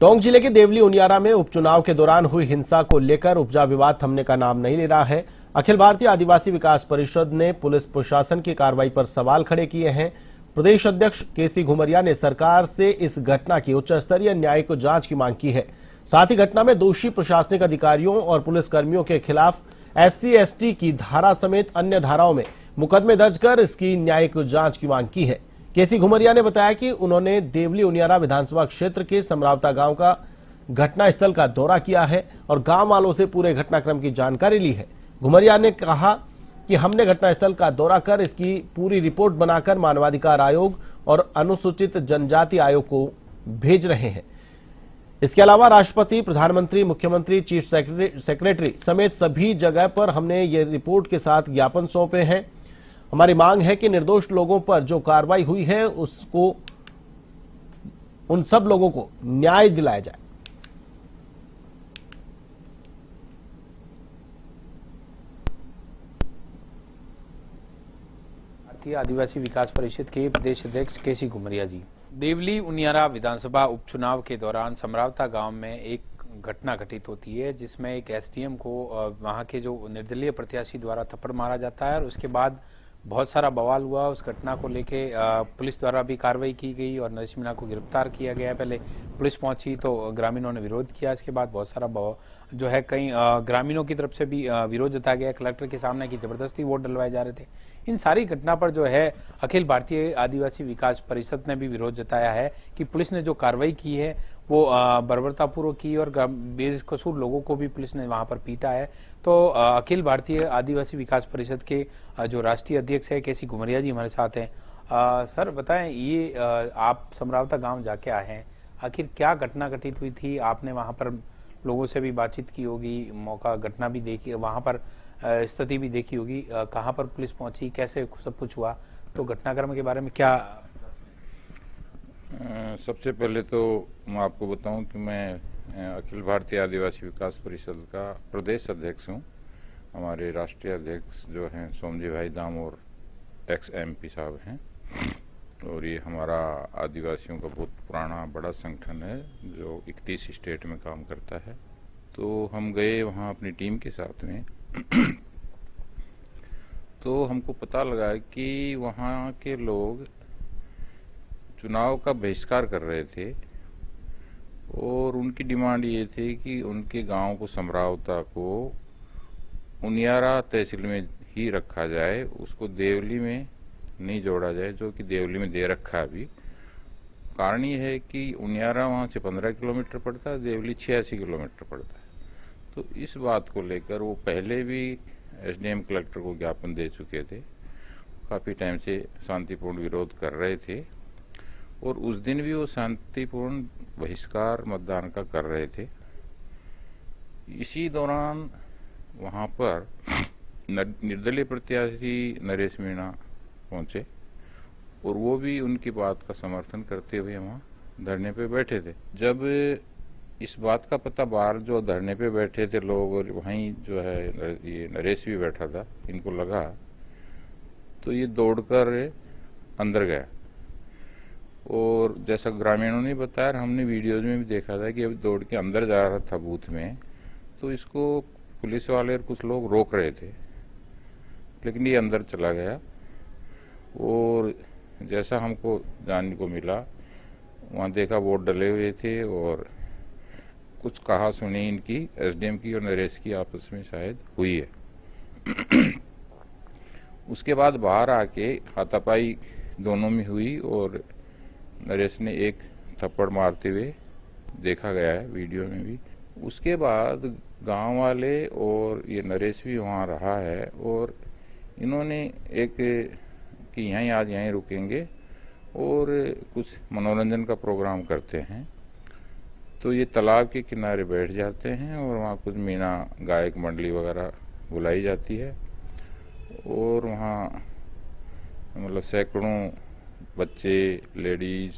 टोंक जिले के देवली उनियारा में उपचुनाव के दौरान हुई हिंसा को लेकर उपजा विवाद थमने का नाम नहीं ले रहा है। अखिल भारतीय आदिवासी विकास परिषद ने पुलिस प्रशासन की कार्रवाई पर सवाल खड़े किए हैं। प्रदेश अध्यक्ष केसी घुमरिया ने सरकार से इस घटना की उच्च स्तरीय न्यायिक जांच की मांग की है। साथ ही घटना में दोषी प्रशासनिक अधिकारियों और पुलिसकर्मियों के खिलाफ SC/ST की धारा समेत अन्य धाराओं में मुकदमे दर्ज कर इसकी न्यायिक जांच की मांग की है। केसी घुमरिया ने बताया कि उन्होंने देवली उनियारा विधानसभा क्षेत्र के समरावता गांव का घटनास्थल का दौरा किया है और गांव वालों से पूरे घटनाक्रम की जानकारी ली है। घुमरिया ने कहा कि हमने घटनास्थल का दौरा कर इसकी पूरी रिपोर्ट बनाकर मानवाधिकार आयोग और अनुसूचित जनजाति आयोग को भेज रहे हैं। इसके अलावा राष्ट्रपति, प्रधानमंत्री, मुख्यमंत्री, चीफ सेक्रेटरी समेत सभी जगह पर हमने ये रिपोर्ट के साथ ज्ञापन सौंपे हैं। हमारी मांग है कि निर्दोष लोगों पर जो कार्रवाई हुई है उसको उन सब लोगों को न्याय दिलाया जाए। भारतीय आदिवासी विकास परिषद के प्रदेश अध्यक्ष केसी घुमरिया जी। देवली उनियारा विधानसभा उपचुनाव के दौरान समरावता गांव में एक घटना घटित होती है जिसमें एक SDM को वहां के जो निर्दलीय प्रत्याशी द्वारा थप्पड़ मारा जाता है और उसके बाद बहुत सारा बवाल हुआ। उस घटना को लेके पुलिस द्वारा भी कार्रवाई की गई और नरेश मीणा को गिरफ्तार किया गया। पहले पुलिस पहुंची तो ग्रामीणों ने विरोध किया। इसके बाद बहुत सारा जो है कई ग्रामीणों की तरफ से भी विरोध जताया गया कलेक्टर के सामने कि जबरदस्ती वोट डलवाए जा रहे थे। इन सारी घटना पर जो है अखिल भारतीय आदिवासी विकास परिषद ने भी विरोध जताया है कि पुलिस ने जो कार्रवाई की है वो बर्बरतापूर्वक की और बेकसूर लोगों को भी पुलिस ने वहां पर पीटा है। तो अखिल भारतीय आदिवासी विकास परिषद के जो राष्ट्रीय अध्यक्ष है केसी घुमरिया जी हमारे साथ हैं। सर बताएं, ये आप समरावता गांव जाके आए हैं, आखिर क्या घटना घटित हुई थी? आपने वहां पर लोगों से भी बातचीत की होगी, मौका घटना भी देखी, वहां पर स्थिति भी देखी होगी, कहाँ पर पुलिस पहुंची, कैसे सब कुछ हुआ, तो घटनाक्रम के बारे में क्या? सबसे पहले तो मैं आपको बताऊं कि मैं अखिल भारतीय आदिवासी विकास परिषद का प्रदेश अध्यक्ष हूं। हमारे राष्ट्रीय अध्यक्ष जो हैं सोमजी भाई दामोर ex-MP साहब हैं और ये हमारा आदिवासियों का बहुत पुराना बड़ा संगठन है जो 31 स्टेट में काम करता है। तो हम गए वहाँ अपनी टीम के साथ में तो हमको पता लगा कि वहाँ के लोग चुनाव का बहिष्कार कर रहे थे और उनकी डिमांड ये थी कि उनके गांव को समरावता को उनियारा तहसील में ही रखा जाए, उसको देवली में नहीं जोड़ा जाए जो कि देवली में दे रखा है अभी। कारण ये है कि उनियारा वहाँ से 15 किलोमीटर पड़ता है, देवली 86 किलोमीटर पड़ता है। तो इस बात को लेकर वो पहले भी SDM कलेक्टर को ज्ञापन दे चुके थे, काफ़ी टाइम से शांतिपूर्ण विरोध कर रहे थे और उस दिन भी वो शांतिपूर्ण बहिष्कार मतदान का कर रहे थे। इसी दौरान वहाँ पर निर्दलीय प्रत्याशी नरेश मीणा पहुंचे और वो भी उनकी बात का समर्थन करते हुए वहाँ धरने पे बैठे थे। जब इस बात का पता बाहर जो धरने पे बैठे थे लोग और वहीं जो है ये नरेश भी बैठा था, इनको लगा तो ये दौड़कर अंदर गया और जैसा ग्रामीणों ने बताया, हमने वीडियोज में भी देखा था कि अब दौड़ के अंदर जा रहा था बूथ में, तो इसको पुलिस वाले और कुछ लोग रोक रहे थे, लेकिन ये अंदर चला गया और जैसा हमको जानने को मिला वहाँ देखा वोट डले हुए थे और कुछ कहा सुनी इनकी SDM की और नरेश की आपस में शायद हुई है। उसके बाद बाहर आके हाथापाई दोनों में हुई और नरेश ने एक थप्पड़ मारते हुए देखा गया है वीडियो में भी। उसके बाद गांव वाले और ये नरेश भी वहाँ रहा है और इन्होंने एक कि यहीं आज यहीं रुकेंगे और कुछ मनोरंजन का प्रोग्राम करते हैं। तो ये तालाब के किनारे बैठ जाते हैं और वहाँ कुछ मीना गायक मंडली वगैरह बुलाई जाती है और वहाँ मतलब सैकड़ों बच्चे, लेडीज,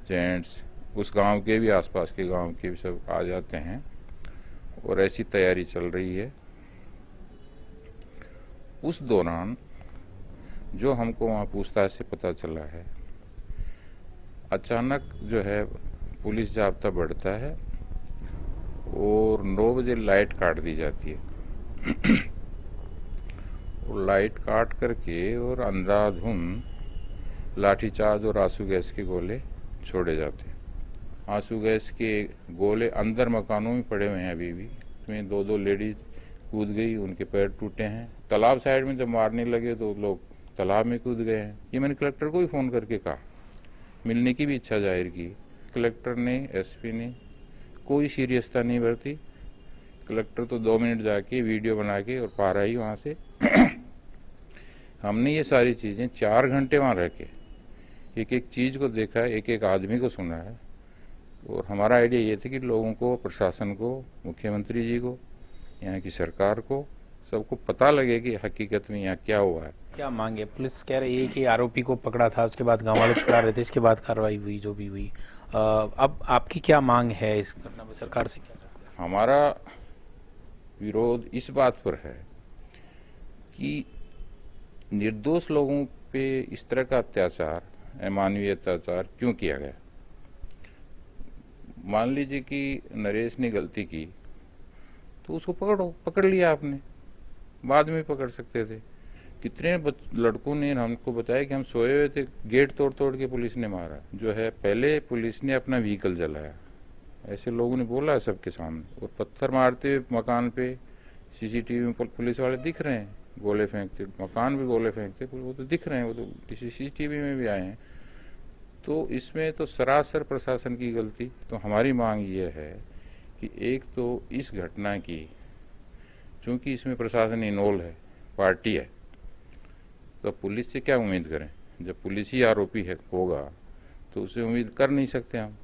जेंट्स उस गांव के भी, आसपास के गांव के भी सब आ जाते हैं और ऐसी तैयारी चल रही है। उस दौरान जो हमको वहाँ पूछताछ से पता चला है, अचानक जो है पुलिस जाब्ता बढ़ता है और 9 बजे लाइट काट दी जाती है। और लाइट काट करके और अंधाधुंध लाठीचार्ज और आंसू गैस के गोले छोड़े जाते हैं। आंसू गैस के गोले अंदर मकानों में पड़े हुए हैं अभी भी। इसमें 2 लेडीज कूद गई, उनके पैर टूटे हैं। तालाब साइड में जब मारने लगे तो लोग तालाब में कूद गए हैं। ये मैंने कलेक्टर को ही फोन करके कहा, मिलने की भी इच्छा जाहिर की। कलेक्टर ने, एसपी ने कोई सीरियसता नहीं बरती। कलेक्टर तो 2 मिनट जाके वीडियो बना के और पारा ही वहां से। हमने ये सारी चीजें 4 घंटे वहां रह के एक एक चीज को देखा है, एक एक आदमी को सुना है। और हमारा आइडिया ये था कि लोगों को, प्रशासन को, मुख्यमंत्री जी को, यहाँ की सरकार को, सबको पता लगे कि हकीकत में यहाँ क्या हुआ है। क्या मांगे? पुलिस कह रही है कि आरोपी को पकड़ा था, उसके बाद गांव वाले छुड़ा रहे थे, इसके बाद कार्रवाई हुई जो भी हुई। अब आपकी क्या मांग है इस घटना में? सरकार से क्या करते हैं? हमारा विरोध इस बात पर है कि निर्दोष लोगों पे इस तरह का अत्याचार, अमानवीय अत्याचार क्यों किया गया। मान लीजिए कि नरेश ने गलती की तो उसको पकड़ लिया आपने, बाद में पकड़ सकते थे। कितने लड़कों ने हमको बताया कि हम सोए हुए थे, गेट तोड़ तोड़ के पुलिस ने मारा। जो है पहले पुलिस ने अपना व्हीकल जलाया, ऐसे लोगों ने बोला है सबके सामने। और पत्थर मारते हुए मकान पे सीसीटीवी में पुलिस वाले दिख रहे हैं, गोले फेंकते, मकान पे गोले फेंकते, वो तो दिख रहे हैं, वो तो सीसीटीवी में भी आए हैं। तो इसमें तो सरासर प्रशासन की गलती। तो हमारी मांग ये है कि एक तो इस घटना की, चूंकि इसमें प्रशासन इन्वॉल्व है, पार्टी है, तो पुलिस से क्या उम्मीद करें? जब पुलिस ही आरोपी है होगा तो उससे उम्मीद कर नहीं सकते हम।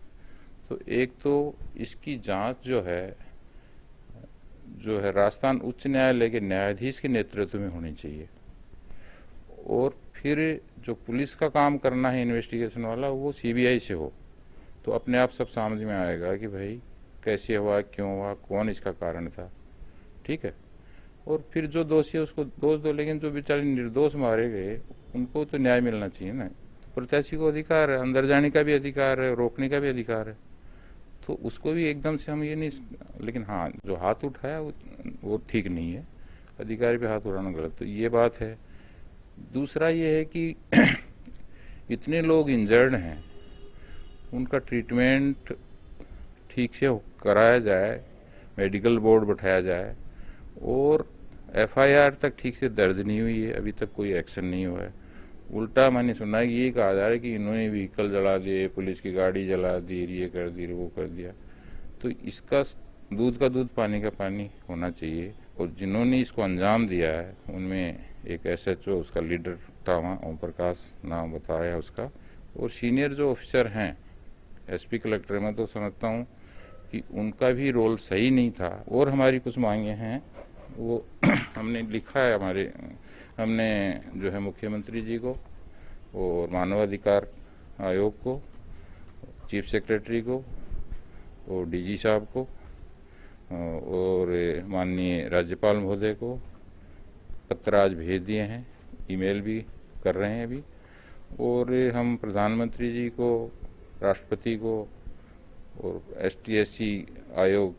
तो एक तो इसकी जांच जो है राजस्थान उच्च न्यायालय के न्यायाधीश के नेतृत्व में होनी चाहिए। और फिर जो पुलिस का काम करना है इन्वेस्टिगेशन वाला, वो सीबीआई से हो, तो अपने आप सब समझ में आएगा कि भाई कैसे हुआ, क्यों हुआ, कौन इसका कारण था। ठीक है। और फिर जो दोषी है उसको दोष दो, लेकिन जो बेचारे निर्दोष मारे गए उनको तो न्याय मिलना चाहिए ना। प्रत्याशी को अधिकार है, अंदर जाने का भी अधिकार है, रोकने का भी अधिकार है। तो उसको भी एकदम से हम ये नहीं, लेकिन हाँ, जो हाथ उठाया वो ठीक नहीं है, अधिकारी पे हाथ उठाना गलत। तो ये बात है। दूसरा ये है कि इतने लोग इंजर्ड हैं, उनका ट्रीटमेंट ठीक से कराया जाए, मेडिकल बोर्ड बैठाया जाए। और एफआईआर तक ठीक से दर्ज नहीं हुई है, अभी तक कोई एक्शन नहीं हुआ है। उल्टा मैंने सुना है कि ये कहा जा रहा है कि इन्होंने व्हीकल जला दिए, पुलिस की गाड़ी जला दी, ये कर दी, वो कर दिया। तो इसका दूध का दूध, पानी का पानी होना चाहिए। और जिन्होंने इसको अंजाम दिया है उनमें एक एसएचओ, उसका लीडर था वहाँ, ओम प्रकाश नाम बताया उसका। और सीनियर जो ऑफिसर हैं, एसपी कलेक्टर, मैं तो समझता हूँ कि उनका भी रोल सही नहीं था। और हमारी कुछ मांगे हैं, वो हमने लिखा है, हमने जो है मुख्यमंत्री जी को और मानवाधिकार आयोग को, चीफ सेक्रेटरी को और डीजी साहब को और माननीय राज्यपाल महोदय को पत्र आज भेज दिए हैं, ईमेल भी कर रहे हैं अभी। और हम प्रधानमंत्री जी को, राष्ट्रपति को और एसटीएससी आयोग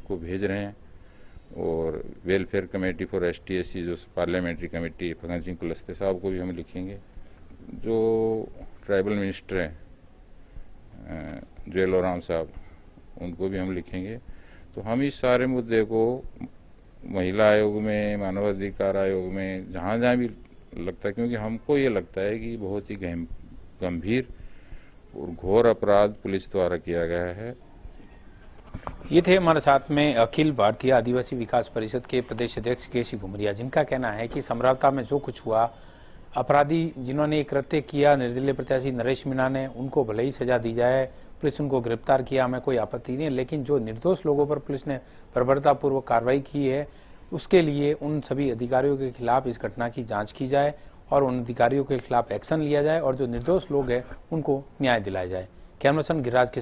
को भेज रहे हैं। और वेलफेयर कमेटी फॉर एसटीएससी, जो पार्लियामेंट्री कमेटी, फगन सिंह कुलस्ते साहब को भी हम लिखेंगे। जो ट्राइबल मिनिस्टर हैं जेलोराम साहब, उनको भी हम लिखेंगे। तो हम इस सारे मुद्दे को महिला आयोग में, मानवाधिकार आयोग में, जहाँ जहाँ भी लगता है, क्योंकि हमको ये लगता है कि बहुत ही गंभीर और घोर अपराध पुलिस द्वारा किया गया है। ये थे हमारे साथ में अखिल भारतीय आदिवासी विकास परिषद के प्रदेश अध्यक्ष केसी घुमरिया, जिनका कहना है कि समरावता में जो कुछ हुआ, अपराधी जिन्होंने ये कृत्य किया, निर्दलीय प्रत्याशी नरेश मीणा ने, उनको भले ही सजा दी जाए, पुलिस उनको गिरफ्तार किया, हमें कोई आपत्ति नहीं है। लेकिन जो निर्दोष लोगों पर पुलिस ने बर्बरतापूर्वक कार्रवाई की है, उसके लिए उन सभी अधिकारियों के खिलाफ इस घटना की जांच की जाए और उन अधिकारियों के खिलाफ एक्शन लिया जाए और जो निर्दोष लोग हैं उनको न्याय दिलाया जाए। कैमरा पर्सन गिरिराज के